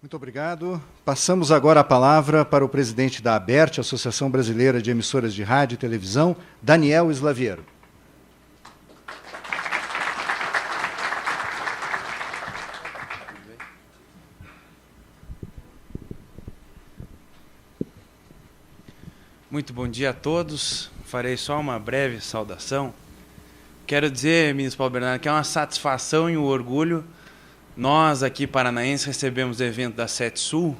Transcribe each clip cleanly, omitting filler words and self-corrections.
Muito obrigado. Passamos agora a palavra para o presidente da ABERT, Associação Brasileira de Emissoras de Rádio e Televisão, Daniel Slaviero. Muito bom dia a todos. Farei só uma breve saudação. Quero dizer, ministro Paulo Bernardo, que é uma satisfação e um orgulho. Nós, aqui paranaenses, recebemos o evento da SETSul,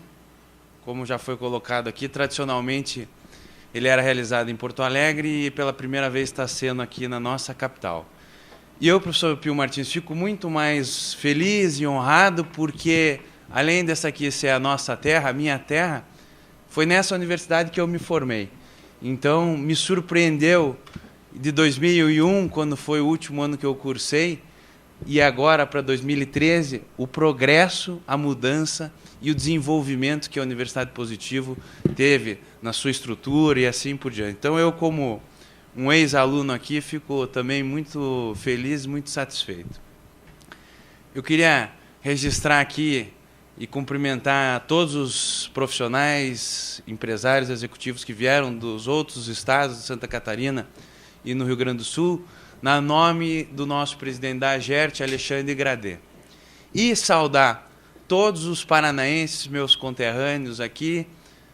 como já foi colocado aqui. Tradicionalmente, ele era realizado em Porto Alegre e pela primeira vez está sendo aqui na nossa capital. E eu, professor Pio Martins, fico muito mais feliz e honrado porque, além dessa aqui ser a nossa terra, a minha terra, foi nessa universidade que eu me formei. Então, me surpreendeu de 2001, quando foi o último ano que eu cursei, e agora para 2013, o progresso, a mudança e o desenvolvimento que a Universidade Positivo teve na sua estrutura e assim por diante. Então, eu, como um ex-aluno aqui, fico também muito feliz, muito satisfeito. Eu queria registrar aqui e cumprimentar todos os profissionais, empresários, executivos que vieram dos outros estados de Santa Catarina e no Rio Grande do Sul, na nome do nosso presidente da AGERT, Alexandre Gradê. E saudar todos os paranaenses, meus conterrâneos aqui,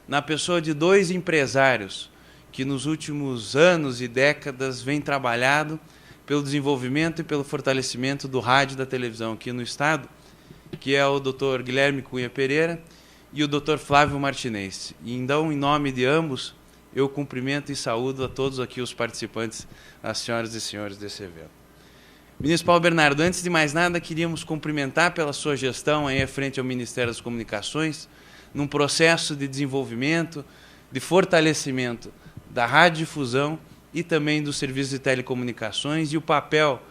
na pessoa de dois empresários que nos últimos anos e décadas vêm trabalhando pelo desenvolvimento e pelo fortalecimento do rádio e da televisão aqui no estado, que é o Dr. Guilherme Cunha Pereira e o Dr. Flávio Martinez. E então, em nome de ambos, eu cumprimento e saúdo a todos aqui os participantes, as senhoras e senhores desse evento. Ministro Paulo Bernardo, antes de mais nada, queríamos cumprimentar pela sua gestão aí à frente ao Ministério das Comunicações, num processo de desenvolvimento, de fortalecimento da radiodifusão e também do serviço de telecomunicações e o papel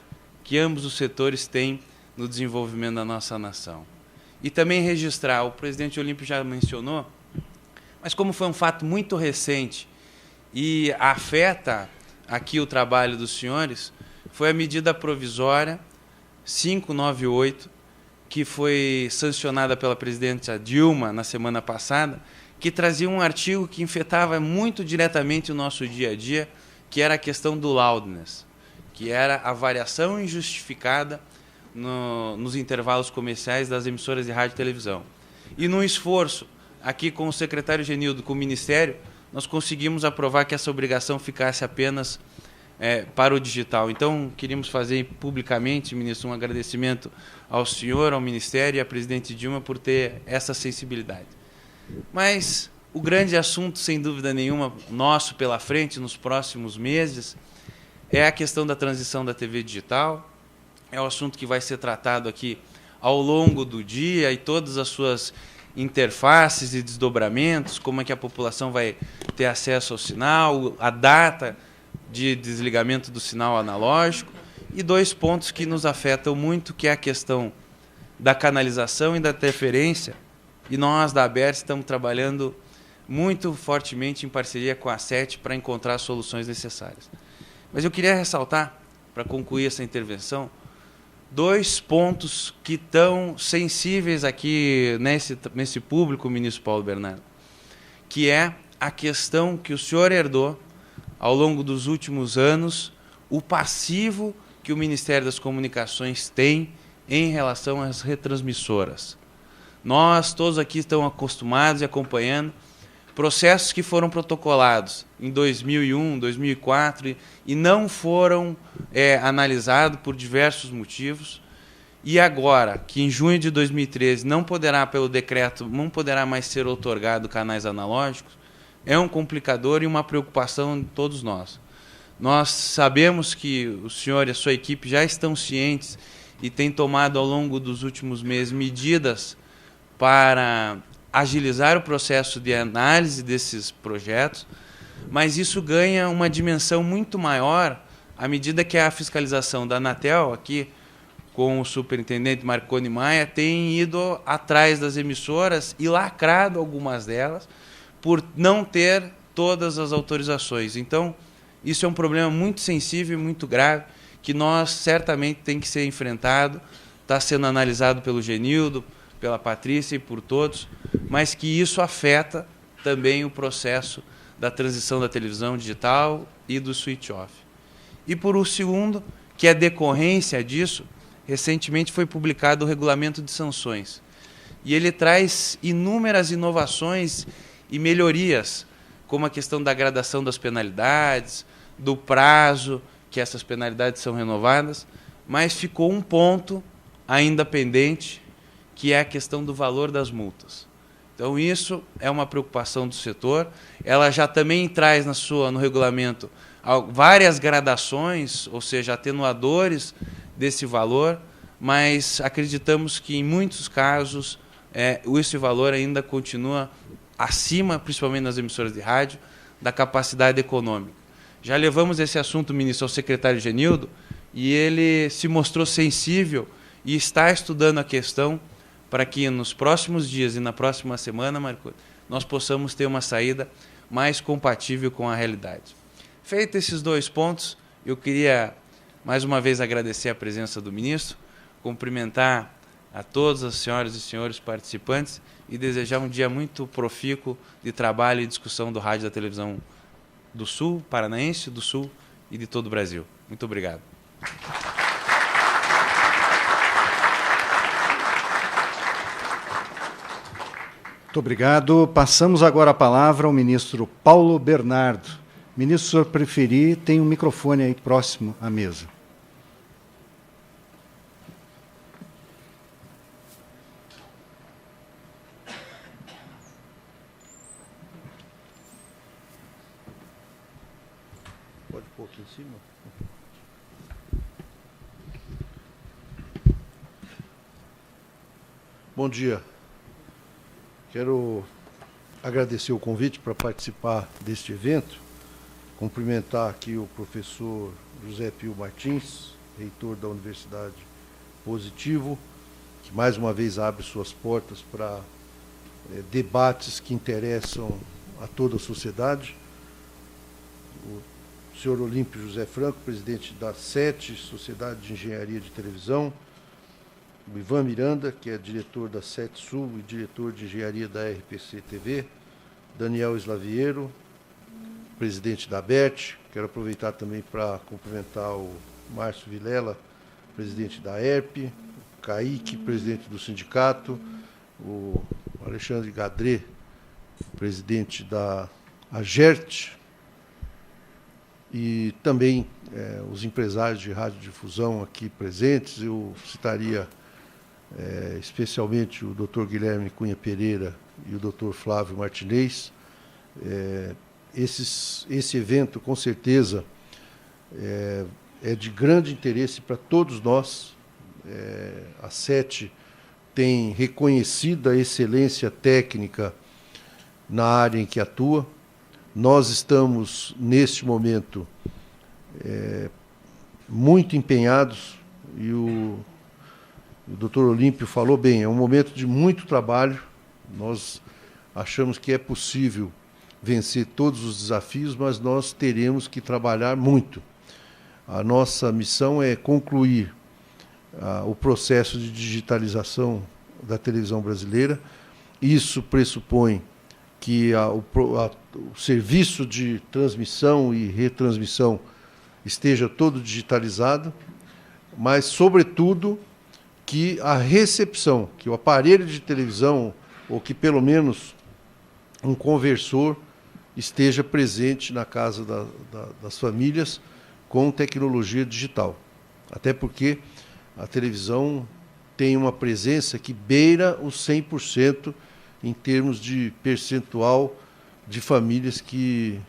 que ambos os setores têm no desenvolvimento da nossa nação. E também registrar, o presidente Olímpio já mencionou, mas como foi um fato muito recente e afeta aqui o trabalho dos senhores, foi a medida provisória 598, que foi sancionada pela presidenta Dilma na semana passada, que trazia um artigo que afetava muito diretamente o nosso dia a dia, que era a questão do loudness, que era a variação injustificada nos intervalos comerciais das emissoras de rádio e televisão. E num esforço, aqui com o secretário Genildo, com o Ministério, nós conseguimos aprovar que essa obrigação ficasse apenas para o digital. Então, queríamos fazer publicamente, ministro, um agradecimento ao senhor, ao Ministério e à presidente Dilma por ter essa sensibilidade. Mas o grande assunto, sem dúvida nenhuma, nosso pela frente, nos próximos meses, é a questão da transição da TV digital. É o assunto que vai ser tratado aqui ao longo do dia e todas as suas interfaces e desdobramentos, como é que a população vai ter acesso ao sinal, a data de desligamento do sinal analógico, e dois pontos que nos afetam muito, que é a questão da canalização e da interferência, e nós da ABERT estamos trabalhando muito fortemente em parceria com a SET para encontrar soluções necessárias. Mas eu queria ressaltar, para concluir essa intervenção, dois pontos que estão sensíveis aqui nesse público, ministro Paulo Bernardo, que é a questão que o senhor herdou ao longo dos últimos anos, o passivo que o Ministério das Comunicações tem em relação às retransmissoras. Nós, todos aqui, estamos acostumados e acompanhando processos que foram protocolados em 2001, 2004 e não foram analisados por diversos motivos. E agora, que em junho de 2013 não poderá, pelo decreto, não poderá mais ser outorgado canais analógicos, é um complicador e uma preocupação de todos nós. Nós sabemos que o senhor e a sua equipe já estão cientes e têm tomado ao longo dos últimos meses medidas para agilizar o processo de análise desses projetos, mas isso ganha uma dimensão muito maior à medida que a fiscalização da Anatel, aqui com o superintendente Marconi Maia, tem ido atrás das emissoras e lacrado algumas delas por não ter todas as autorizações. Então, isso é um problema muito sensível e muito grave, que nós certamente tem que ser enfrentado, está sendo analisado pelo Genildo, pela Patrícia e por todos, mas que isso afeta também o processo da transição da televisão digital e do switch off. E por o segundo, que é decorrência disso, recentemente foi publicado o Regulamento de Sanções. E ele traz inúmeras inovações e melhorias, como a questão da gradação das penalidades, do prazo que essas penalidades são renovadas, mas ficou um ponto ainda pendente, que é a questão do valor das multas. Então isso é uma preocupação do setor. Ela já também traz no regulamento várias gradações, ou seja, atenuadores desse valor, mas acreditamos que em muitos casos esse valor ainda continua acima, principalmente nas emissoras de rádio, da capacidade econômica. Já levamos esse assunto, ministro, ao secretário Genildo, e ele se mostrou sensível e está estudando a questão para que nos próximos dias e na próxima semana, Marco, nós possamos ter uma saída mais compatível com a realidade. Feito esses dois pontos, eu queria mais uma vez agradecer a presença do ministro, cumprimentar a todas as senhoras e senhores participantes e desejar um dia muito profícuo de trabalho e discussão do rádio e da televisão do Sul, paranaense, do Sul e de todo o Brasil. Muito obrigado. Muito obrigado. Passamos agora a palavra ao ministro Paulo Bernardo. Ministro, se o senhor preferir, tem um microfone aí próximo à mesa. Pode pôr aqui em cima. Bom dia. Quero agradecer o convite para participar deste evento, cumprimentar aqui o professor José Pio Martins, reitor da Universidade Positivo, que mais uma vez abre suas portas para debates que interessam a toda a sociedade. O senhor Olímpio José Franco, presidente da SET, Sociedade de Engenharia de Televisão, o Ivan Miranda, que é diretor da SET Sul e diretor de engenharia da RPC TV, Daniel Slaviero, presidente da ABERT. Quero aproveitar também para cumprimentar o Márcio Vilela, presidente da ERP, o Kaique, presidente do sindicato, o Alexandre Gadré, presidente da AGERT, e também os empresários de radiodifusão aqui presentes. Eu citaria especialmente o Dr. Guilherme Cunha Pereira e o Dr. Flávio Martinez. Esse evento, com certeza, é de grande interesse para todos nós. A SET tem reconhecido a excelência técnica na área em que atua. Nós estamos, neste momento, muito empenhados, e o Dr. Olímpio falou bem, é um momento de muito trabalho. Nós achamos que é possível vencer todos os desafios, mas nós teremos que trabalhar muito. A nossa missão é concluir o processo de digitalização da televisão brasileira. Isso pressupõe que o serviço de transmissão e retransmissão esteja todo digitalizado, mas, sobretudo, que a recepção, que o aparelho de televisão, ou que pelo menos um conversor, esteja presente na casa das famílias com tecnologia digital. Até porque a televisão tem uma presença que beira os 100% em termos de percentual de famílias que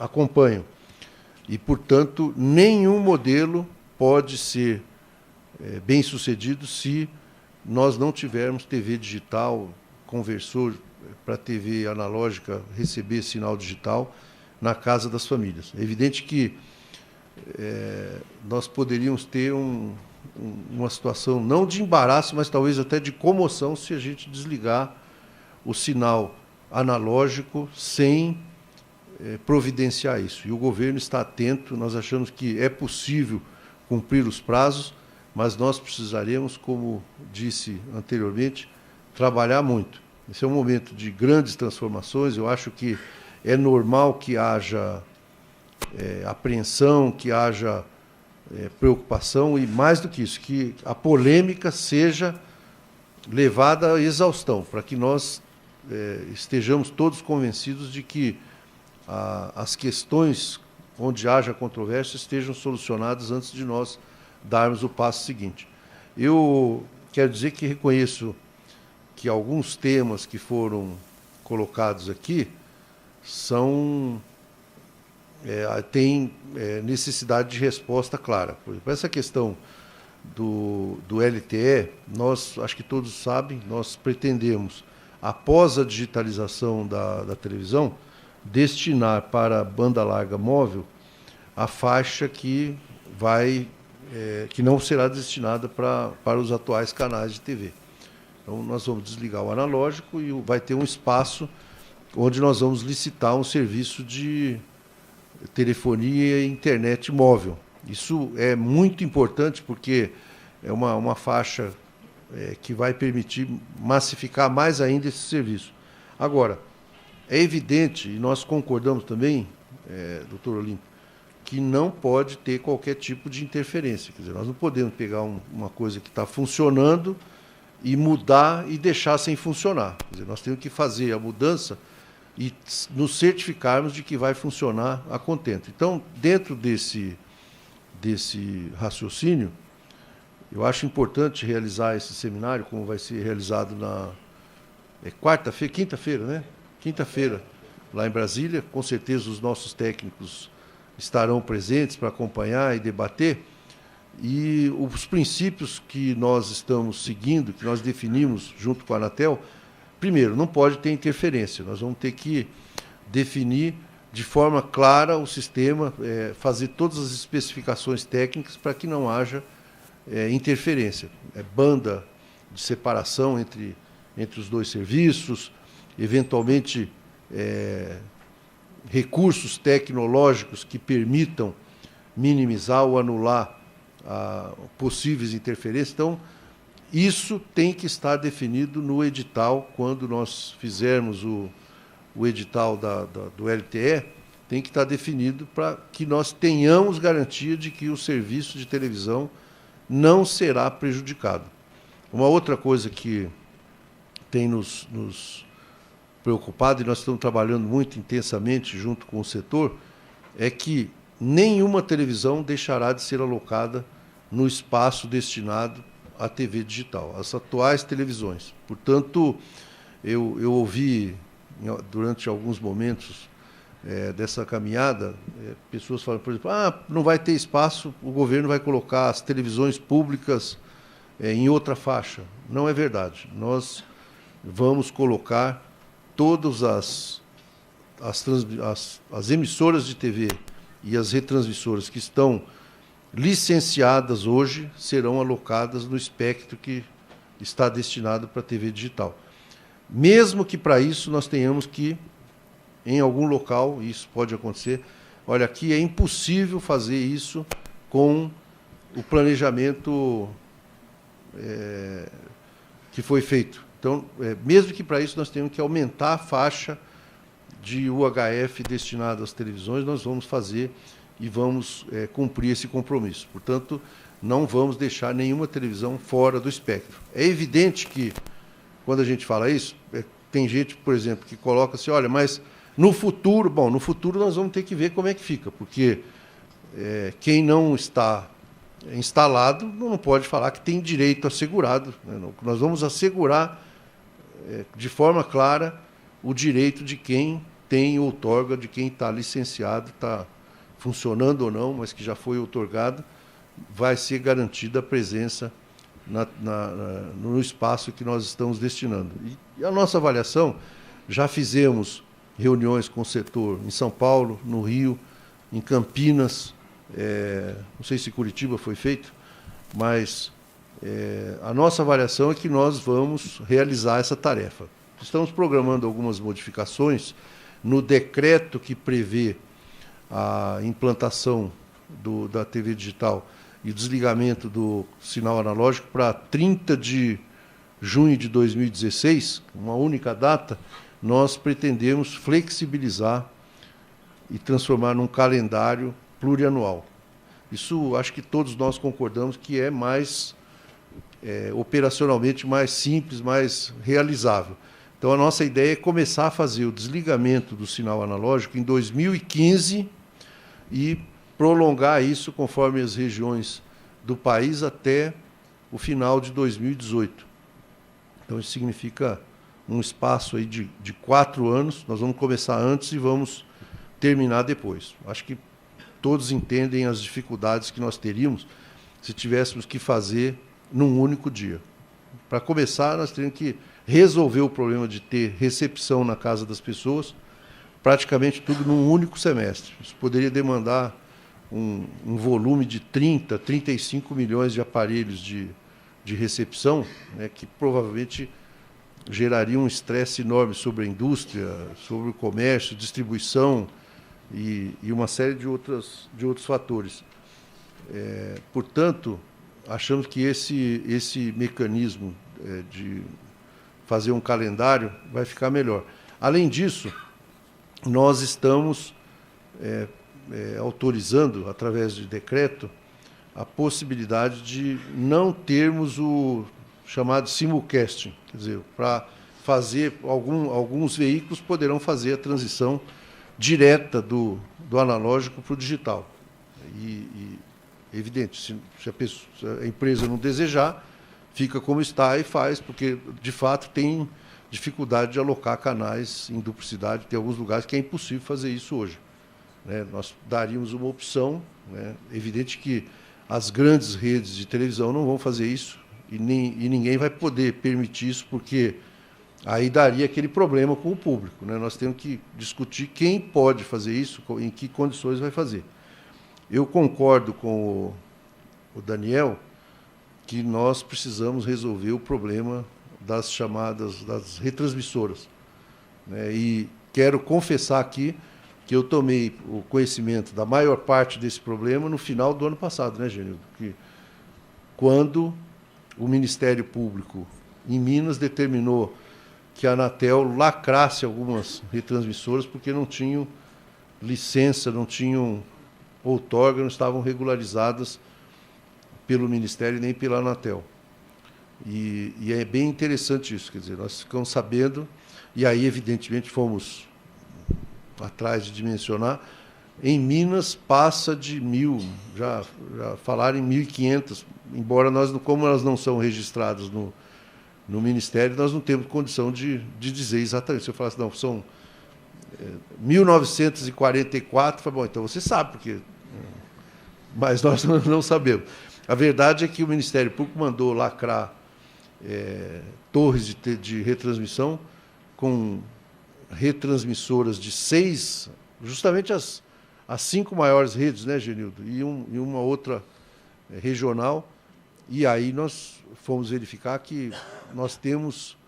acompanham. E, portanto, nenhum modelo pode ser bem-sucedido se nós não tivermos TV digital, conversor para TV analógica receber sinal digital na casa das famílias. É evidente que nós poderíamos ter uma situação não de embaraço, mas talvez até de comoção se a gente desligar o sinal analógico sem providenciar isso. E o governo está atento. Nós achamos que é possível cumprir os prazos, mas nós precisaremos, como disse anteriormente, trabalhar muito. Esse é um momento de grandes transformações. Eu acho que é normal que haja apreensão, que haja preocupação e, mais do que isso, que a polêmica seja levada à exaustão, para que nós estejamos todos convencidos de que as questões onde haja controvérsia estejam solucionadas antes de nós darmos o passo seguinte. Eu quero dizer que reconheço que alguns temas que foram colocados aqui têm necessidade de resposta clara. Por exemplo, essa questão do LTE, nós, acho que todos sabem, nós pretendemos, após a digitalização da televisão, destinar para a banda larga móvel a faixa que não será destinada para os atuais canais de TV. Então, nós vamos desligar o analógico e vai ter um espaço onde nós vamos licitar um serviço de telefonia e internet móvel. Isso é muito importante porque é uma faixa que vai permitir massificar mais ainda esse serviço. Agora, é evidente, e nós concordamos também, doutor Olímpio, que não pode ter qualquer tipo de interferência. Quer dizer, nós não podemos pegar uma coisa que está funcionando e mudar e deixar sem funcionar. Quer dizer, nós temos que fazer a mudança e nos certificarmos de que vai funcionar a contento. Então, dentro desse raciocínio, eu acho importante realizar esse seminário, como vai ser realizado na quinta-feira, né? Quinta-feira, lá em Brasília. Com certeza os nossos técnicos estarão presentes para acompanhar e debater. E os princípios que nós estamos seguindo, que nós definimos junto com a Anatel, primeiro, não pode ter interferência. Nós vamos ter que definir de forma clara o sistema, fazer todas as especificações técnicas para que não haja interferência. Banda de separação entre os dois serviços, eventualmente recursos tecnológicos que permitam minimizar ou anular possíveis interferências. Então, isso tem que estar definido no edital. Quando nós fizermos o edital do LTE, tem que estar definido para que nós tenhamos garantia de que o serviço de televisão não será prejudicado. Uma outra coisa que tem nos preocupado, e nós estamos trabalhando muito intensamente junto com o setor, é que nenhuma televisão deixará de ser alocada no espaço destinado à TV digital, as atuais televisões. Portanto, eu ouvi, durante alguns momentos dessa caminhada, pessoas falando, por exemplo, não vai ter espaço, o governo vai colocar as televisões públicas em outra faixa. Não é verdade. Nós vamos colocar todas as emissoras de TV e as retransmissoras que estão licenciadas hoje serão alocadas no espectro que está destinado para a TV digital. Mesmo que para isso nós tenhamos que, em algum local, isso pode acontecer, olha, aqui é impossível fazer isso com o planejamento que foi feito. Então, mesmo que para isso nós tenhamos que aumentar a faixa de UHF destinada às televisões, nós vamos fazer e vamos cumprir esse compromisso. Portanto, não vamos deixar nenhuma televisão fora do espectro. É evidente que, quando a gente fala isso, tem gente, por exemplo, que coloca assim, olha, mas no futuro nós vamos ter que ver como é que fica, porque quem não está instalado não pode falar que tem direito assegurado. Nós vamos assegurar de forma clara o direito de quem tem outorga, de quem está licenciado, está funcionando ou não, mas que já foi outorgado, vai ser garantida a presença no espaço que nós estamos destinando. E a nossa avaliação, já fizemos reuniões com o setor em São Paulo, no Rio, em Campinas, não sei se Curitiba foi feito, mas a nossa avaliação é que nós vamos realizar essa tarefa. Estamos programando algumas modificações no decreto que prevê a implantação da TV digital e desligamento do sinal analógico para 30 de junho de 2016, uma única data, nós pretendemos flexibilizar e transformar num calendário plurianual. Isso acho que todos nós concordamos que é mais operacionalmente mais simples, mais realizável. Então a nossa ideia é começar a fazer o desligamento do sinal analógico em 2015 e prolongar isso conforme as regiões do país até o final de 2018. Então isso significa um espaço aí de 4 anos. Nós vamos começar antes e vamos terminar depois. Acho que todos entendem as dificuldades que nós teríamos se tivéssemos que fazer num único dia. Para começar, nós teríamos que resolver o problema de ter recepção na casa das pessoas, praticamente tudo num único semestre. Isso poderia demandar um volume de 30, 35 milhões de aparelhos de recepção, né, que provavelmente geraria um estresse enorme sobre a indústria, sobre o comércio, distribuição e uma série de outros fatores. Portanto, achamos que esse mecanismo de fazer um calendário vai ficar melhor. Além disso, nós estamos autorizando, através de decreto, a possibilidade de não termos o chamado simulcasting. Quer dizer, para fazer, alguns veículos poderão fazer a transição direta do analógico para o digital. E evidente, se a empresa não desejar, fica como está e faz, porque, de fato, tem dificuldade de alocar canais em duplicidade. Tem alguns lugares que é impossível fazer isso hoje. Né? Nós daríamos uma opção. Né? Evidente que as grandes redes de televisão não vão fazer isso e ninguém vai poder permitir isso, porque aí daria aquele problema com o público. Né? Nós temos que discutir quem pode fazer isso, em que condições vai fazer. Eu concordo com o Daniel que nós precisamos resolver o problema das retransmissoras. Né? E quero confessar aqui que eu tomei o conhecimento da maior parte desse problema no final do ano passado, né, Genildo? Que quando o Ministério Público em Minas determinou que a Anatel lacrasse algumas retransmissoras porque não tinham licença, não tinham outorga, não estavam regularizadas pelo Ministério nem pela Anatel. E é bem interessante isso, quer dizer, nós ficamos sabendo, e aí, evidentemente, fomos atrás de dimensionar. Em Minas passa de 1.000, já falaram em 1.500, embora como elas não são registradas no Ministério, nós não temos condição de dizer exatamente. Se eu falasse, não, são 1944, bom, então você sabe, porque... Mas nós não sabemos. A verdade é que o Ministério Público mandou lacrar torres de retransmissão com retransmissoras de 6, justamente as 5 maiores redes, né, Genildo? E uma outra regional. E aí nós fomos verificar que nós temos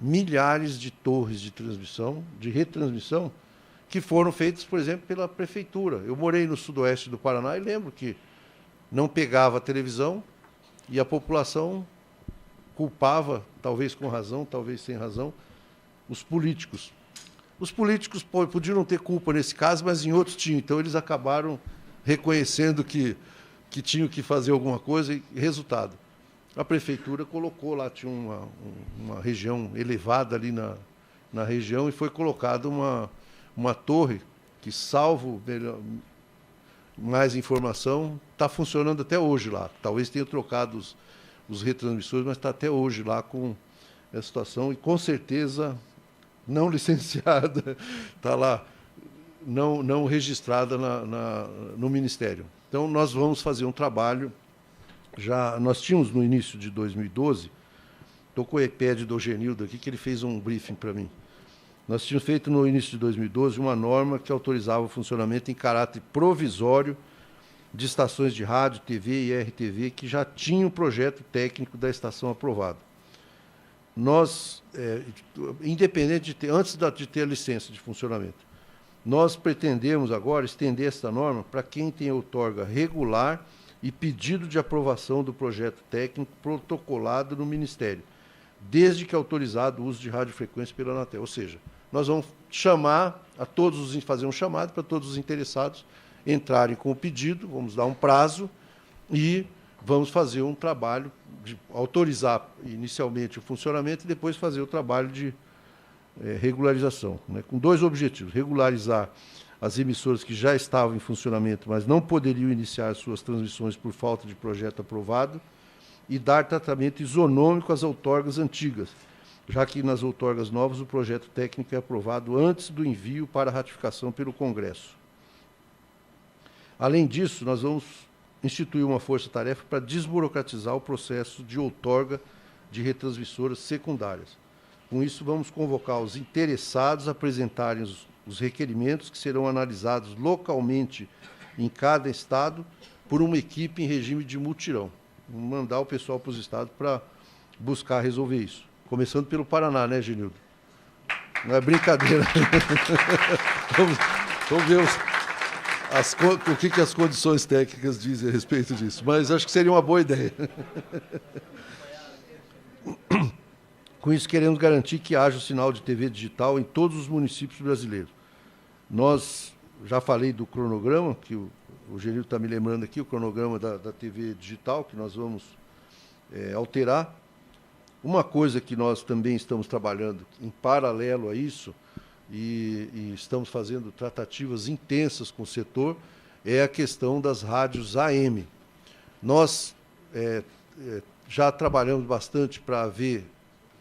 milhares de torres de retransmissão, que foram feitas, por exemplo, pela prefeitura. Eu morei no sudoeste do Paraná e lembro que não pegava a televisão e a população culpava, talvez com razão, talvez sem razão, os políticos. Os políticos podiam não ter culpa nesse caso, mas em outros tinham. Então, eles acabaram reconhecendo que tinham que fazer alguma coisa e, resultado, a prefeitura colocou lá, tinha uma região elevada ali na região e foi colocada uma torre que, salvo mais informação, está funcionando até hoje lá. Talvez tenha trocado os retransmissores, mas está até hoje lá com essa situação e, com certeza, não licenciada, está lá, não registrada no Ministério. Então, nós vamos fazer um trabalho. Nós tínhamos, no início de 2012, estou com o iPad do Genildo aqui, que ele fez um briefing para mim. Nós tínhamos feito, no início de 2012, uma norma que autorizava o funcionamento em caráter provisório de estações de rádio, TV e RTV que já tinham o projeto técnico da estação aprovado. Nós, independente antes de ter a licença de funcionamento, nós pretendemos agora estender essa norma para quem tem outorga regular e pedido de aprovação do projeto técnico protocolado no Ministério, desde que autorizado o uso de radiofrequência pela Anatel. Ou seja, nós vamos chamar a todos fazer um chamado para todos os interessados entrarem com o pedido, vamos dar um prazo e vamos fazer um trabalho de autorizar inicialmente o funcionamento e depois fazer o trabalho de regularização, né, com dois objetivos: regularizar as emissoras que já estavam em funcionamento, mas não poderiam iniciar suas transmissões por falta de projeto aprovado, e dar tratamento isonômico às outorgas antigas, já que nas outorgas novas o projeto técnico é aprovado antes do envio para ratificação pelo Congresso. Além disso, nós vamos instituir uma força-tarefa para desburocratizar o processo de outorga de retransmissoras secundárias. Com isso, vamos convocar os interessados a apresentarem os requerimentos que serão analisados localmente em cada estado por uma equipe em regime de mutirão. Vamos mandar o pessoal para os estados para buscar resolver isso. Começando pelo Paraná, né, Genildo? Não é brincadeira. vamos ver o que as condições técnicas dizem a respeito disso. Mas acho que seria uma boa ideia. Com isso, queremos garantir que haja o sinal de TV digital em todos os municípios brasileiros. Nós, já falei do cronograma, que o Genildo está me lembrando aqui, o cronograma da TV digital, que nós vamos alterar. Uma coisa que nós também estamos trabalhando em paralelo a isso, e estamos fazendo tratativas intensas com o setor, é a questão das rádios AM. Nós já trabalhamos bastante para ver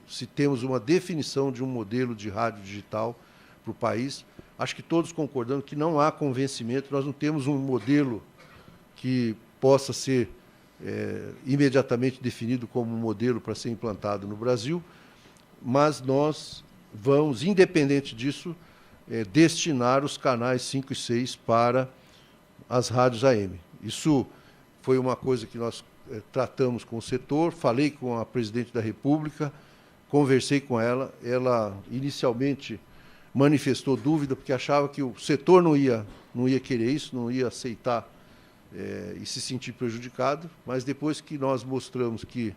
se temos uma definição de um modelo de rádio digital para o país. Acho que todos concordamos que não há convencimento, nós não temos um modelo que possa ser imediatamente definido como um modelo para ser implantado no Brasil, mas nós vamos, independente disso, destinar os canais 5 e 6 para as rádios AM. Isso foi uma coisa que nós tratamos com o setor, falei com a presidente da República, conversei com ela, ela inicialmente manifestou dúvida, porque achava que o setor não ia querer isso, não ia aceitar e se sentir prejudicado, mas depois que nós mostramos que,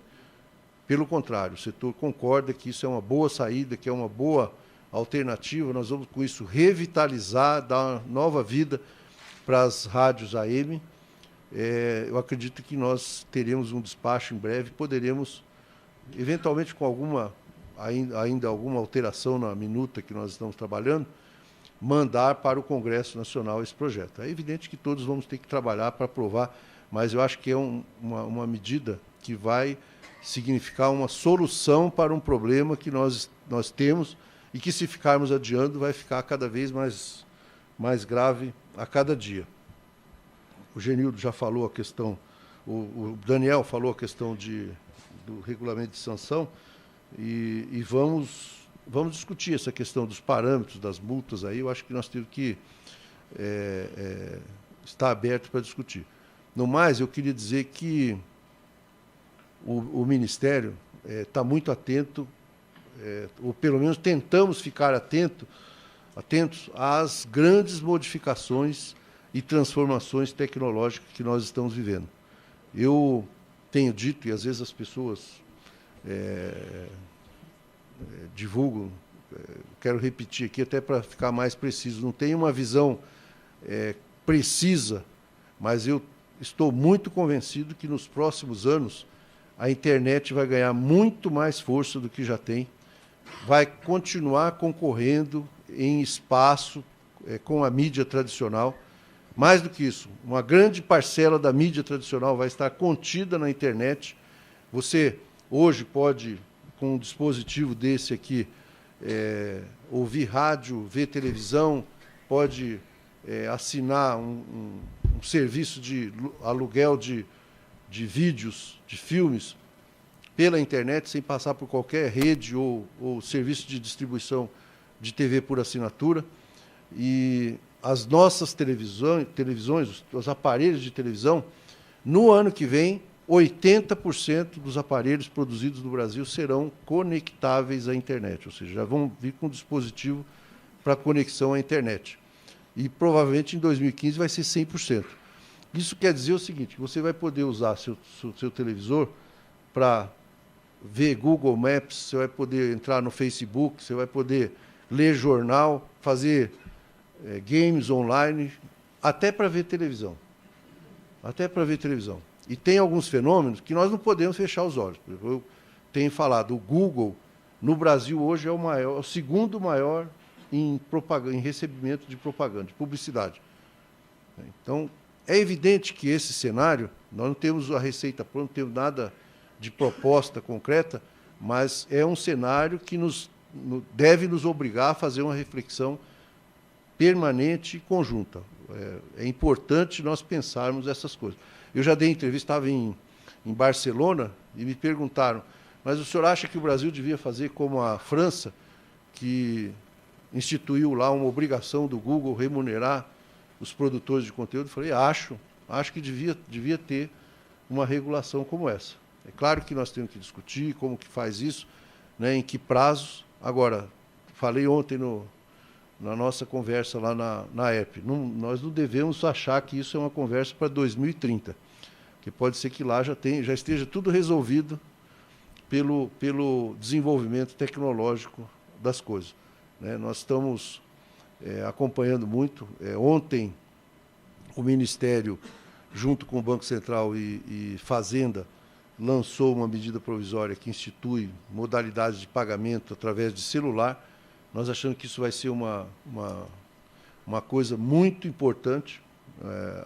pelo contrário, o setor concorda que isso é uma boa saída, que é uma boa alternativa, nós vamos com isso revitalizar, dar uma nova vida para as rádios AM. Eu acredito que nós teremos um despacho em breve, poderemos, eventualmente com ainda alguma alteração na minuta que nós estamos trabalhando, mandar para o Congresso Nacional esse projeto. É evidente que todos vamos ter que trabalhar para aprovar, mas eu acho que é uma medida que vai significar uma solução para um problema que nós temos e que, se ficarmos adiando, vai ficar cada vez mais grave a cada dia. O Genildo já falou a questão, o Daniel falou a questão do regulamento de sanção, e vamos discutir essa questão dos parâmetros, das multas aí. Eu acho que nós temos que estar aberto para discutir. No mais, eu queria dizer que o Ministério está muito atento, ou pelo menos tentamos ficar atentos às grandes modificações e transformações tecnológicas que nós estamos vivendo. Eu tenho dito, e às vezes as pessoas divulgam, quero repetir aqui até para ficar mais preciso, não tenho uma visão precisa, mas eu estou muito convencido que nos próximos anos a internet vai ganhar muito mais força do que já tem, vai continuar concorrendo em espaço com a mídia tradicional. Mais do que isso, uma grande parcela da mídia tradicional vai estar contida na internet. Você hoje pode, com um dispositivo desse aqui, ouvir rádio, ver televisão, pode assinar um serviço de aluguel de vídeos, de filmes, pela internet, sem passar por qualquer rede ou serviço de distribuição de TV por assinatura. E as nossas televisões, os aparelhos de televisão, no ano que vem, 80% dos aparelhos produzidos no Brasil serão conectáveis à internet, ou seja, já vão vir com um dispositivo para conexão à internet. E provavelmente em 2015 vai ser 100%. Isso quer dizer o seguinte, você vai poder usar seu televisor para ver Google Maps, você vai poder entrar no Facebook, você vai poder ler jornal, fazer games online, até para ver televisão. Até para ver televisão. E tem alguns fenômenos que nós não podemos fechar os olhos. Eu tenho falado, o Google, no Brasil hoje, é o segundo maior em recebimento de propaganda, de publicidade. Então, é evidente que esse cenário, nós não temos a receita pronta, não temos nada de proposta concreta, mas é um cenário que deve nos obrigar a fazer uma reflexão permanente e conjunta. É importante nós pensarmos essas coisas. Eu já dei entrevista, estava em Barcelona, e me perguntaram, mas o senhor acha que o Brasil devia fazer como a França, que instituiu lá uma obrigação do Google remunerar os produtores de conteúdo? Eu falei, acho que devia ter uma regulação como essa. É claro que nós temos que discutir como que faz isso, né, em que prazos. Agora, falei ontem na nossa conversa lá na EP, nós não devemos achar que isso é uma conversa para 2030, que pode ser que lá já esteja tudo resolvido pelo desenvolvimento tecnológico das coisas. Né? Nós estamos acompanhando muito. Ontem, o Ministério, junto com o Banco Central e Fazenda, lançou uma medida provisória que institui modalidades de pagamento através de celular. Nós achamos que isso vai ser uma coisa muito importante.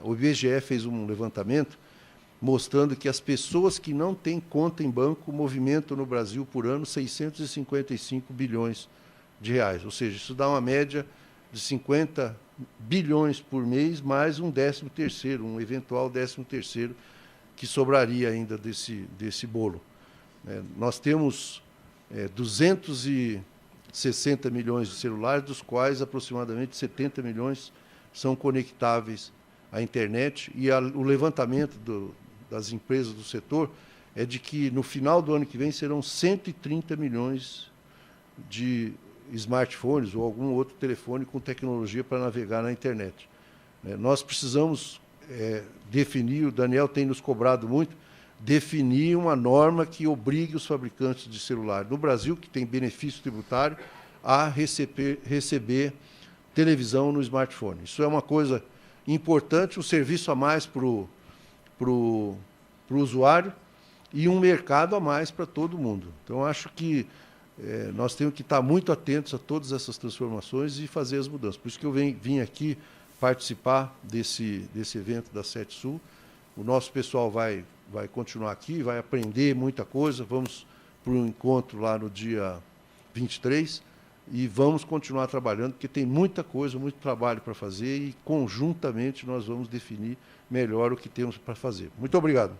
O IBGE fez um levantamento mostrando que as pessoas que não têm conta em banco movimentam no Brasil por ano 655 bilhões de reais. Ou seja, isso dá uma média de 50 bilhões por mês, mais um 13º, um eventual 13º, que sobraria ainda desse bolo. Nós temos 260 milhões de celulares, dos quais aproximadamente 70 milhões são conectáveis à internet, e o levantamento das empresas do setor é de que no final do ano que vem serão 130 milhões de smartphones ou algum outro telefone com tecnologia para navegar na internet. Nós precisamos definir, o Daniel tem nos cobrado muito, definir uma norma que obrigue os fabricantes de celular no Brasil, que tem benefício tributário, a receber televisão no smartphone. Isso é uma coisa importante, um serviço a mais para o usuário e um mercado a mais para todo mundo. Então, acho que nós temos que estar muito atentos a todas essas transformações e fazer as mudanças. Por isso que eu vim aqui participar desse evento da SETSul. O nosso pessoal vai continuar aqui, vai aprender muita coisa. Vamos para um encontro lá no dia 23 e vamos continuar trabalhando, porque tem muita coisa, muito trabalho para fazer e, conjuntamente, nós vamos definir melhor o que temos para fazer. Muito obrigado.